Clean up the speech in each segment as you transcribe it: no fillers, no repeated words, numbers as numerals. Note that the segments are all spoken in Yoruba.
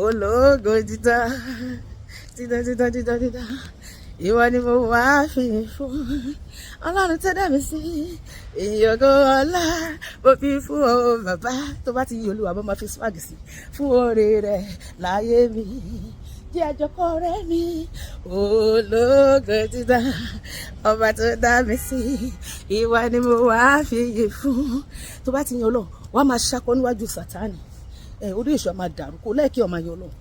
Ologodidan Iwo ni mo wá fìyìn fún Ọlọ́run tó dá mi sí ìyókò ọlá mo fi fún ọ bàbá tó bá ti yí Olúwa bó máa fi swag sí fún oore rẹ̀ láyé mi jẹ́ àjọkọ́ rẹ̀ mi Ologodidan ọba tó dá mi sí ìwà ni mo wá fìyìn fún tó bá ti yí Ọlọ́run wàá máa ṣakọ níwájú Sátánì orí èṣù máa dàrú kó lẹ́ẹ̀kí ọmọ ayọ̀ Ọlọ́run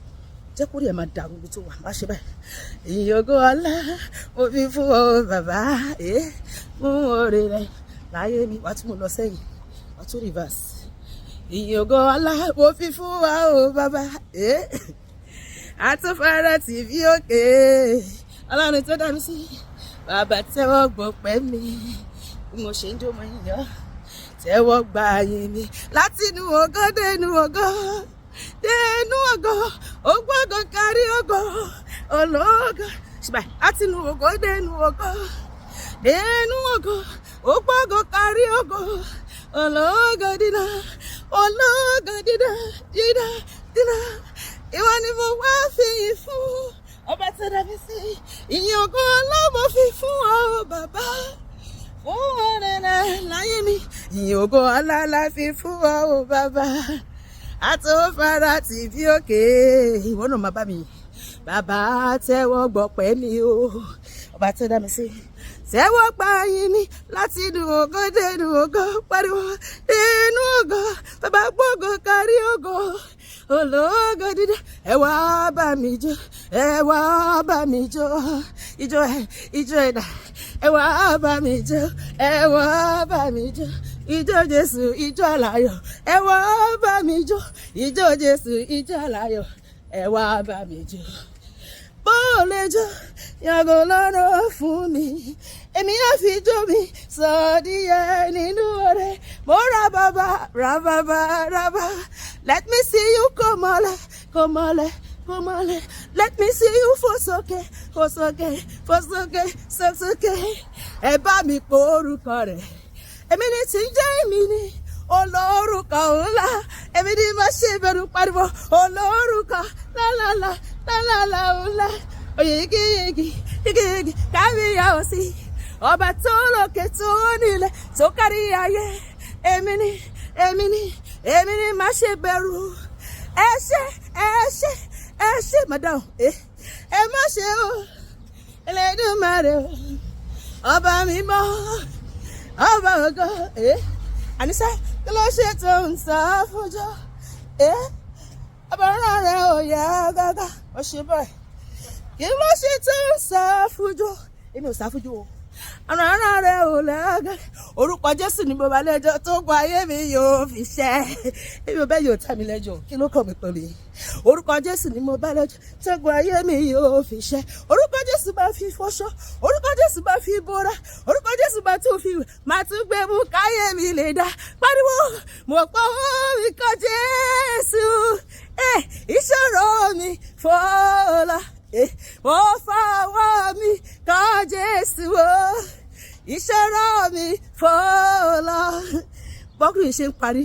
jẹ́ kórìí ẹ̀ máa dàrú ibi tó wà má ṣe báyìí ìyókò ọlá mo fi fún ọ bàbá fún oore rẹ láyé mi wàá tún mo lọ sẹ́yìn wàá tún reverse ìyókò ọlá mo fi fún wa o bàbá àtúnfàrà tv òkè Ọlọ́run tó dá mi sí bàbá tẹ́wọ́ gbọpẹ́ mi bí mo ṣe ń jó mọ́ yíyọ́ tẹ́wọ́ gba ayé mi láti inú ògo dénú ògo dénú ògo ògbógo kárí ògo ológo ṣùgbọ́n láti inú ògo dénú ògo ògbógo kárí ògo Ologodidan dídá ìwọ ni mo wá fìyìn fún ọba tó dá mi sí ìyìn ògo ọlọ́mọ fi fún ọ bàbá fún ọ̀rẹ́ rẹ̀ láyé mi ìyìn ògo ọlá fi fún ọ bàbá àtòfàrà tv òkè ìwọ náà máa bá mi bàbá tẹ́wọ́ gbọpẹ́ mi o ọba tó dá mi sí tẹ́wọ́ gba yín mi láti inú ògo dénú ògo pariwo dénú ògo bàbá gbógo kárí ògo Ologodidan ẹ wá bá mi jó ijó ẹ̀dá ẹ wá bá mi jó ijó Jésù ijó àláyọ̀ ẹ wá bá mi jó ijó Jésù ijó àláyọ̀ ẹ wá bá mi jó bó lè jó yàgò lọ́nà fún mi èmi á fi jó mi sọ díẹ̀ nínú ọrẹ mo ra bàbá let me see you kó mọ́lẹ̀ let me see you fò sókè ẹ bá mi pò orúkọ rẹ̀ èmi ni tí ń jẹ́ èmi ni olórúkọ ńlá èmi ni má ṣe bẹ̀rù pariwo olórúkọ lálálá ńlá oyègì kábíyèsí ọba tó lókè tó nílẹ̀ tó kárí ayé èmi ni má ṣe bẹ̀rù ẹ ṣe madam ẹ má ṣe o Elédùmarè o ọba mímọ́ ọba ògo àníṣe kí ló ṣe tó ń sá fúnjọ ọba rẹ̀ ò yá gágá ó ṣe báyìí kí ló ṣe tó ń sá fúnjọ èmi ò sá fúnjọ o ara rẹ̀ ò lágàá orúkọ Jésù ni mo bá lẹ́jọ́ tó gba ayé mi yóò fi ṣẹ èmi ò bẹ́ yóò tẹ́ mi lẹ́jọ́ kí ló kàn mí pẹ̀lú yìí orúkọ Jésù ni mo bá lẹ́jọ́ tó gba ayé mi yóò fi ṣẹ orúkọ Jésù bá fi fọṣọ orúkọ Jésù bá fi bóra orúkọ Jésù bá tún fi máa tún gbé mú káyé mi lè dá pariwo mo pọ̀ mi kọ Jésù ìṣòro mi fọlá mo fọwọ́ mi kọ Jésù ìṣòro mi fọlá bọ́kùnrin ṣe ń parí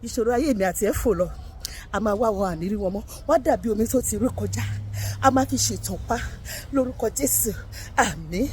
ìṣòro ayé mi àti ẹ̀ fò lọ a máa wá wọn ànírí wọn mọ́ wọ́n dàbí omi tó ti rí kọjá a máa fi ṣètàn pa lórúkọ Jésù àmín.